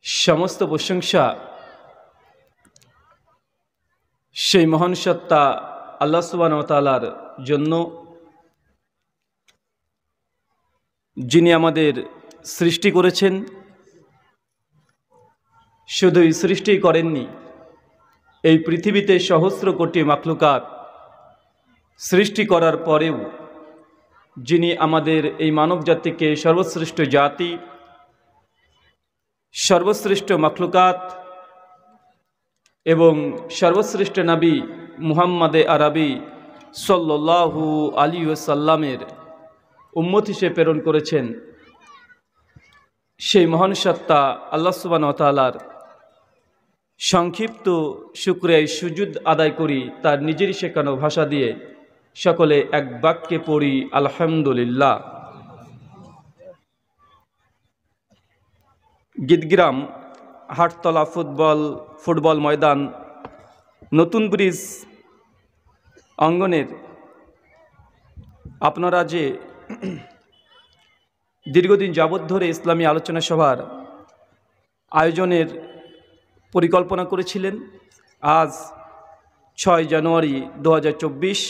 समस्त प्रशंसा সেই মহান সত্তা আল্লাহ সুবহানাহু ওয়া তাআলার জন্য, যিনি আমাদের সৃষ্টি করেছেন। শুধুই সৃষ্টি করেননি, এই পৃথিবীতে সহস্র কোটি মাখলুকাত সৃষ্টি করার পরেও যিনি আমাদের এই মানব জাতিকে সর্বশ্রেষ্ঠ জাতি, সর্বশ্রেষ্ঠ মাখলুকাত এবং সর্বশ্রেষ্ঠ নবী মুহাম্মদে আরবি সাল্লাল্লাহু আলাইহি ওয়াসাল্লামের উম্মত হিসেবে প্রেরণ করেছেন, সেই মহান সত্তা আল্লাহ সুবহানাহু ওয়া তাআলার সংক্ষিপ্ত শুকরিয়া সুজুদ আদায় করি। তার নিজেরই শেখানো ভাষা দিয়ে সকলে এক বাক্যে পড়ি আলহামদুলিল্লাহ। গীতগ্রাম হাটতলা ফুটবল ময়দান নতুন ব্রিজ অঙ্গনের আপনারা যে দীর্ঘদিন যাবৎ ধরে ইসলামী আলোচনা সভার আয়োজনের পরিকল্পনা করেছিলেন, আজ 6 জানুয়ারি 2024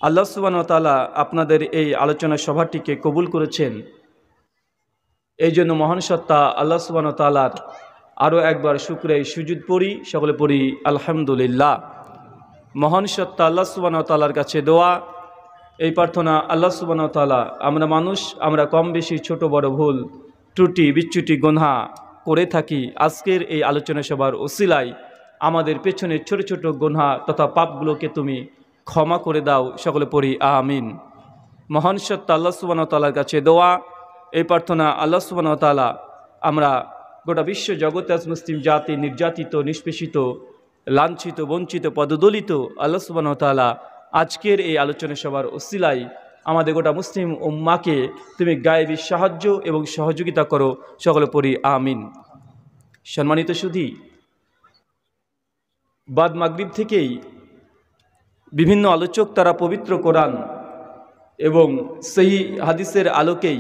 আল্লাহ সুবহানাহু ওয়া তাআলা আপনাদের এই আলোচনা সভাটিকে কবুল করেছেন। এই জন্য মহান সত্তা আল্লাহ সুবহানাহু ওয়া তাআলার আরও একবার শুকরিয়া সুজুদ পড়ি, সকলে পড়ি আলহামদুলিল্লাহ। মহান সত্তা আল্লাহ সুবহানাহু ওয়া তাআলার কাছে দোয়া, এই প্রার্থনা, আল্লাহ সুবহানাহু ওয়া তাআলা, আমরা মানুষ, আমরা কম বেশি ছোট বড় ভুল ত্রুটি বিচ্যুতি গুনাহ করে থাকি। আজকের এই আলোচনা সভার ওসিলায় আমাদের পেছনের ছোট ছোট গুনাহ তথা পাপগুলোকে তুমি ক্ষমা করে দাও, সকলে পড়ি আমিন। মহান সত্তা আল্লাহ সুবহানাহু ওয়া তাআলার কাছে দোয়া, এই প্রার্থনা, আল্লাহ সুবহানাহু ওয়া তাআলা, আমরা গোটা বিশ্ব জগতে আজ মুসলিম জাতি নির্যাতিত, নিষ্পেষিত, লাঞ্ছিত, বঞ্চিত, পদদলিত, আল্লাহ সুবহানাহু ওয়া তাআলা আজকের এই আলোচনা সভার ওসিলায় আমাদের গোটা মুসলিম উম্মাহকে তুমি গায়েবী সাহায্য এবং সহযোগিতা করো, সকলে পড়ি আমিন। সম্মানিত সুধী, বাদ মাগরিব থেকেই বিভিন্ন আলোচক তারা পবিত্র কোরআন এবং সহিহ হাদিসের আলোকেই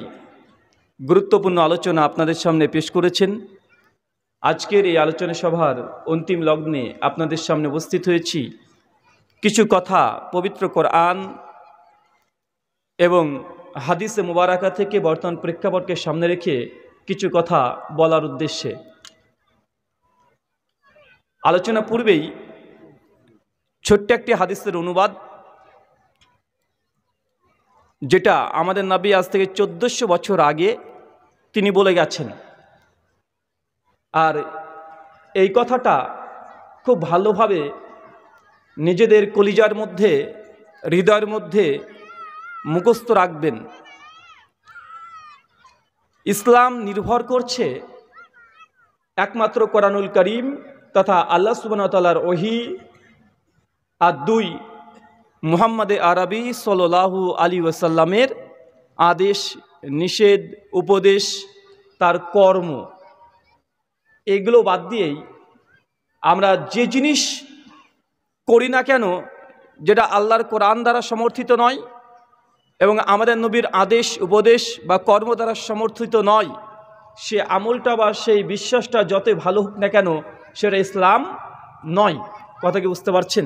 গুরুত্বপূর্ণ আলোচনা আপনাদের সামনে পেশ করেছেন। আজকের এই আলোচনা সভার অন্তিম লগ্নে আপনাদের সামনে উপস্থিত হয়েছি। কিছু কথা পবিত্র কোরআন এবং হাদিসে মুবারাকা থেকে বর্তমান প্রেক্ষাপটকে সামনে রেখে কিছু কথা বলার উদ্দেশ্যে। আলোচনা পূর্বেই ছোট্ট একটি হাদিসের অনুবাদ, যেটা আমাদের নবী আজ থেকে 1400 বছর আগে তিনি বলে গেছেন। আর এই কথাটা খুব ভালোভাবে নিজেদের কলিজার মধ্যে, হৃদয়ের মধ্যে মুখস্থ রাখবেন। ইসলাম নির্ভর করছে একমাত্র কোরআনুল করিম তথা আল্লাহ সুবহানাহু ওয়া তাআলার ওহী, আর 2 মুহাম্মদে আরবি সাল্লাল্লাহু আলাইহি ওয়াসাল্লামের আদেশ, নিষেধ, উপদেশ, তার কর্ম। এগুলো বাদ দিয়েই আমরা যে জিনিস করি না কেন, যেটা আল্লাহর কোরআন দ্বারা সমর্থিত নয় এবং আমাদের নবীর আদেশ, উপদেশ বা কর্ম দ্বারা সমর্থিত নয়, সে আমলটা বা সেই বিশ্বাসটা যতই ভালো হোক না কেন, সেটা ইসলাম নয়। কথা কি বুঝতে পারছেন?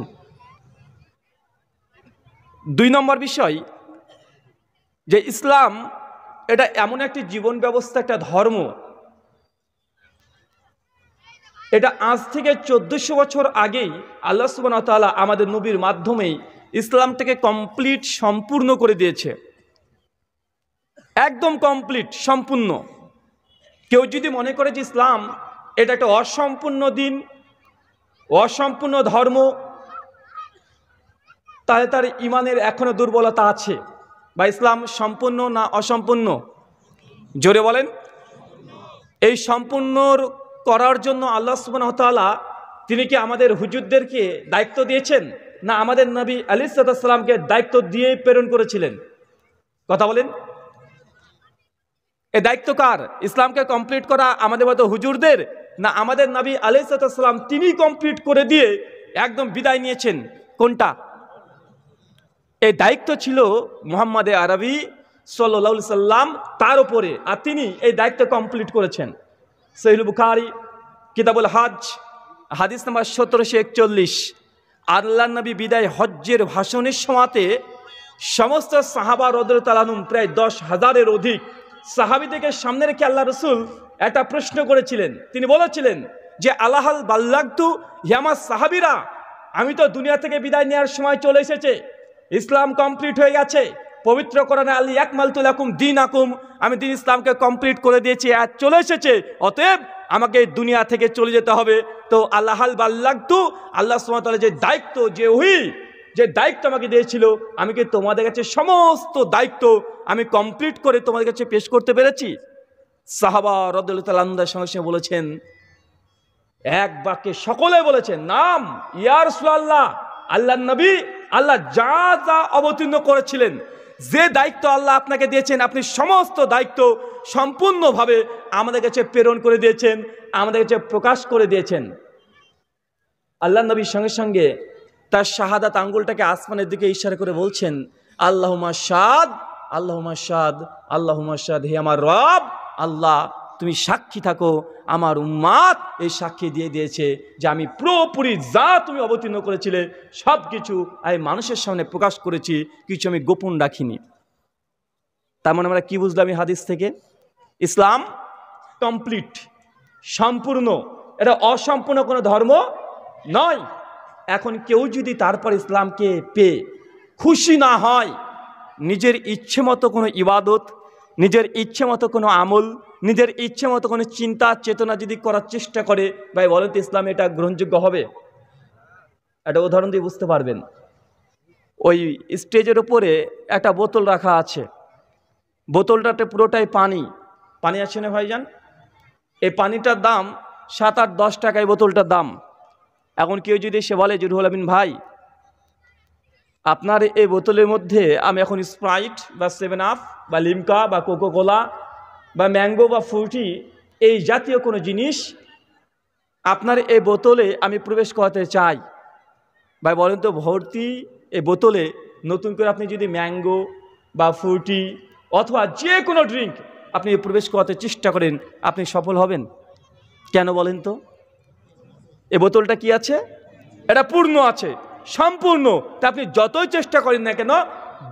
2 নম্বর বিষয়, যে ইসলাম এটা এমন একটি জীবন ব্যবস্থা, একটা ধর্ম, এটা আজ থেকে 1400 বছর আগেই আল্লাহ সুবহানাহু ওয়া তাআলা আমাদের নবীর মাধ্যমেই ইসলামটাকে কমপ্লিট, সম্পূর্ণ করে দিয়েছে। একদম কমপ্লিট, সম্পূর্ণ। কেউ যদি মনে করে যে ইসলাম এটা একটা অসম্পূর্ণ দিন, অসম্পূর্ণ ধর্ম, তাহলে তার ইমানের এখনো দুর্বলতা আছে। বা ইসলাম সম্পূর্ণ না অসম্পূর্ণ? জোরে বলেন। এই সম্পূর্ণ করার জন্য আল্লাহ সুবহানাহু ওয়া তাআলা তিনি কি আমাদের হুজুরদেরকে দায়িত্ব দিয়েছেন, না আমাদের নবী আলাইহিস সালামকে দায়িত্ব দিয়ে প্রেরণ করেছিলেন? কথা বলেন। এই দায়িত্ব কার? ইসলামকে কমপ্লিট করা আমাদের মতো হুজুরদের, না আমাদের নবী আলাইহিস সালাম তিনি কমপ্লিট করে দিয়ে একদম বিদায় নিয়েছেন? কোনটা? এই দায়িত্ব ছিল মুহাম্মদে আরবি সাল্লাল্লাহু আলাইহি সাল্লাম তার উপরে, আর তিনি এই দায়িত্ব কমপ্লিট করেছেন। সহিহ বুখারী কিতাবুল হজ হাদিস নাম্বার 1741। আল্লাহর নবী বিদায় হজ্জের ভাষণের সময়তে সমস্ত সাহাবা রাদিয়াল্লাহু আনহুম প্রায় 10,000-এর অধিক সাহাবীদেরকে সামনে রেখে আল্লাহ রসুল একটা প্রশ্ন করেছিলেন। তিনি বলেছিলেন যে আলাহাল বাল্লাগতু, হে আমার সাহাবীরা, আমি তো দুনিয়া থেকে বিদায় নেওয়ার সময় চলে এসেছে, ইসলাম কমপ্লিট হয়ে গেছে। পবিত্র কোরআনে আল ইয়াকমালতু লাকুম দীনাকুম, আমি দিন ইসলামকে কমপ্লিট করে দিয়েছি, আর চলে এসেছে, অতএব আমাকে দুনিয়া থেকে চলে যেতে হবে। তো আল্লাহাল বাল্লাগতু, আল্লাহ সুবহানাহু ওয়া তাআলা যে দায়িত্ব, যে দায়িত্ব আমাকে দিয়েছিল, আমি কি তোমাদের কাছে সমস্ত দায়িত্ব আমি কমপ্লিট করে তোমাদের কাছে পেশ করতে পেরেছি? সাহাবা রাদিয়াল্লাহু তাআলা আনহুদের সঙ্গে সঙ্গে বলেছেন, এক বাক্যে সকলে বলেছেন, নাম ইয়া রাসূলুল্লাহ, আল্লাহর নবী, আল্লাহ যা যা অবতীর্ণ করেছিলেন, যে দায়িত্ব আল্লাহ আপনাকে দিয়েছেন, আপনি সমস্ত দায়িত্ব সম্পূর্ণভাবে আমাদের কাছে প্রেরণ করে দিয়েছেন, আমাদের কাছে প্রকাশ করে দিয়েছেন। আল্লাহর নবীর সঙ্গে সঙ্গে তার শাহাদাত আঙ্গুলটাকে আসমানের দিকে ইশারা করে বলছেন, আল্লাহুম্মা শাহাদ, আল্লাহুম্মা শাহাদ, আল্লাহুম্মা শাহাদ, হে আমার রব আল্লাহ, তুমি সাক্ষী থাকো, আমার উম্মাত এই সাক্ষী দিয়ে দিয়েছে যে আমি পুরোপুরি যা তুমি অবতীর্ণ করেছিলে সব কিছু আমি মানুষের সামনে প্রকাশ করেছি, কিছু আমি গোপন রাখিনি। তার মানে আমরা কি বুঝলাম এই হাদিস থেকে? ইসলাম কমপ্লিট, সম্পূর্ণ, এটা অসম্পূর্ণ কোনো ধর্ম নয়। এখন কেউ যদি তারপর ইসলামকে পেয়ে খুশি না হয়, নিজের ইচ্ছে মতো কোনো ইবাদত, নিজের ইচ্ছে মতো কোনো আমল, নিজের ইচ্ছে মতো কোনো চিন্তা চেতনা যদি করার চেষ্টা করে, ভাই বলেন তো ইসলাম এটা গ্রহণযোগ্য হবে? একটা উদাহরণ দিয়ে বুঝতে পারবেন। ওই স্টেজের উপরে একটা বোতল রাখা আছে, বোতলটাতে পুরোটাই পানি আছে না ভাইজান? এই পানিটার দাম 7-8-10 টাকা এই বোতলটার দাম। এখন কেউ যদি সে বলে যে রুহুল আমিন ভাই, আপনার এই বোতলের মধ্যে আমি এখন স্প্রাইট বা 7 আপ বা লিমকা বা কোকোকোলা বা ম্যাঙ্গো বা ফ্রুটি এই জাতীয় কোনো জিনিস আপনার এই বোতলে আমি প্রবেশ করাতে চাই, ভাই বলেন তো ভর্তি এই বোতলে নতুন করে আপনি যদি ম্যাঙ্গো বা ফ্রুটি অথবা যে কোনো ড্রিঙ্ক আপনি প্রবেশ করাতে চেষ্টা করেন, আপনি সফল হবেন? কেন বলেন তো? এই বোতলটা কি আছে? এটা পূর্ণ আছে, সম্পূর্ণ। তা আপনি যতই চেষ্টা করেন না কেন,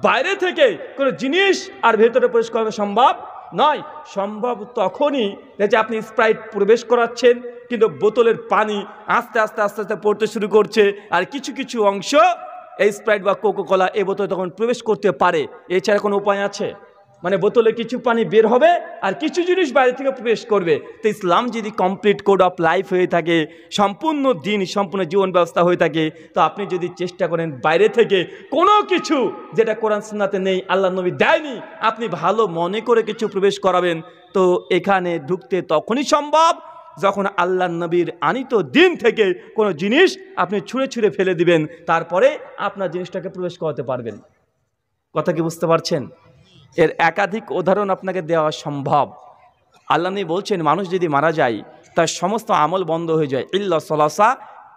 বাইরে থেকে কোনো জিনিস আর ভেতরে প্রবেশ করানো সম্ভব নয়। সম্ভব তখনই যে আপনি স্প্রাইট প্রবেশ করাচ্ছেন, কিন্তু বোতলের পানি আস্তে আস্তে আস্তে আস্তে পড়তে শুরু করছে, আর কিছু কিছু অংশ এই স্প্রাইট বা কোকোকোলা এই বোতলে তখন প্রবেশ করতে পারে। এছাড়া কোনো উপায় আছে? মানে বোতলে কিছু পানি বের হবে আর কিছু জিনিস বাইরে থেকে প্রবেশ করবে। তো ইসলাম যদি কমপ্লিট কোড অফ লাইফ হয়ে থাকে, সম্পূর্ণ দিন, সম্পূর্ণ জীবন ব্যবস্থা হয়ে থাকে, তো আপনি যদি চেষ্টা করেন বাইরে থেকে কোনো কিছু যেটা কোরআন সুন্নাতে নেই, আল্লাহ নবী দেয়নি, আপনি ভালো মনে করে কিছু প্রবেশ করাবেন, তো এখানে ঢুকতে তখনই সম্ভব যখন আল্লাহ নবীর আনিত দিন থেকে কোনো জিনিস আপনি ছুঁড়ে ছুঁড়ে ফেলে দিবেন, তারপরে আপনার জিনিসটাকে প্রবেশ করাতে পারবেন। কথা কি বুঝতে পারছেন? এর একাধিক উদাহরণ আপনাকে দেওয়া সম্ভব। আল্লাহ নবী বলছেন, মানুষ যদি মারা যায় তার সমস্ত আমল বন্ধ হয়ে যায়, ইল্লা সালাসা,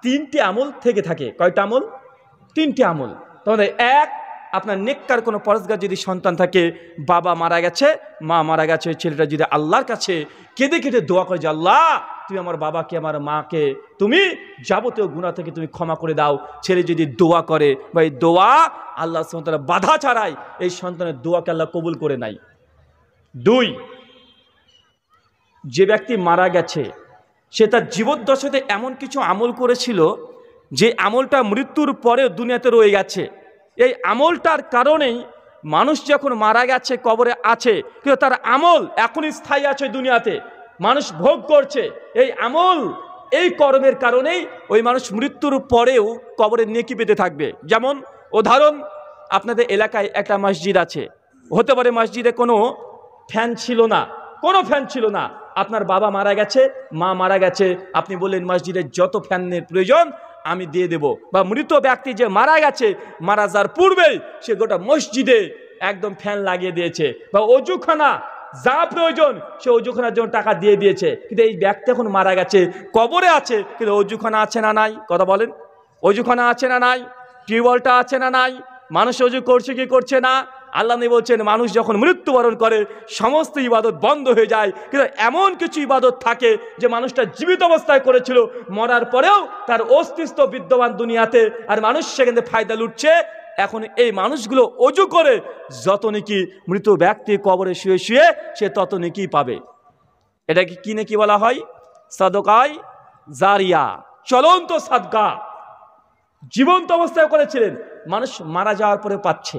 3টি আমল থেকে থাকে। কয়টা আমল? 3টি আমল। তোমাদের এক, আপনার নেককার কোনো পরহেজগার যদি সন্তান থাকে, বাবা মারা গেছে, মা মারা গেছে, ছেলেটা যদি আল্লাহর কাছে কেঁদে কেটে দোয়া করে যে আল্লাহ তুমি আমার বাবাকে আমার মাকে তুমি যাবতীয় গুনাহ থেকে তুমি ক্ষমা করে দাও, ছেলে যদি দোয়া করে, বা এই দোয়া আল্লাহ সুবহানাহু ওয়া তাআলা বাধা ছাড়াই এই সন্তানের দোয়াকে আল্লাহ কবুল করে নাই। 2, যে ব্যক্তি মারা গেছে সে তার জীবদ্দশাতে এমন কিছু আমল করেছিল যে আমলটা মৃত্যুর পরেও দুনিয়াতে রয়ে গেছে। এই আমলটার কারণেই মানুষ যখন মারা গেছে, কবরে আছে, কিন্তু তার আমল এখনই স্থায়ী আছে দুনিয়াতে, মানুষ ভোগ করছে। এই আমল, এই কর্মের কারণেই ওই মানুষ মৃত্যুর পরেও কবরে নেকি পেতে থাকবে। যেমন উদাহরণ, আপনাদের এলাকায় একটা মসজিদ আছে, হতে পারে মসজিদে কোনো ফ্যান ছিল না, কোনো ফ্যান ছিল না, আপনার বাবা মারা গেছে, মা মারা গেছে, আপনি বললেন মসজিদের যত ফ্যানের প্রয়োজন আমি দিয়ে দেব। বা মৃত ব্যক্তি যে মারা গেছে, মারা যাওয়ার পূর্বেই সে গোটা মসজিদে একদম ফ্যান লাগিয়ে দিয়েছে, বা অজুখানা যা প্রয়োজন সে অজুখানার জন্য টাকা দিয়ে দিয়েছে। কিন্তু এই ব্যক্তি এখন মারা গেছে, কবরে আছে, কিন্তু অজুখানা আছে না নাই? কথা বলেন, অজুখানা আছে না নাই? টিউবওয়েলটা আছে না নাই? মানুষ অজু করছে কি করছে না? আল্লাহ নবী বলছেন মানুষ যখন মৃত্যুবরণ করে সমস্ত ইবাদত বন্ধ হয়ে যায়, কিন্তু এমন কিছু ইবাদত থাকে যে মানুষটা জীবিত অবস্থায় করেছিল, মরার পরেও তার অস্তিত্ব বিদ্যমান দুনিয়াতে, আর মানুষ সেখানে ফায়দা লুটছে। এখন এই মানুষগুলো অজু করে যত নাকি মৃত ব্যক্তি কবরে শুয়ে শুয়ে সে তত নাকি পাবে। এটাকে কি নাকি বলা হয়? সাদকায়ে জারিয়া, চলন্ত সাদকা। জীবন্ত অবস্থায় করেছিলেন, মানুষ মারা যাওয়ার পরে পাচ্ছে।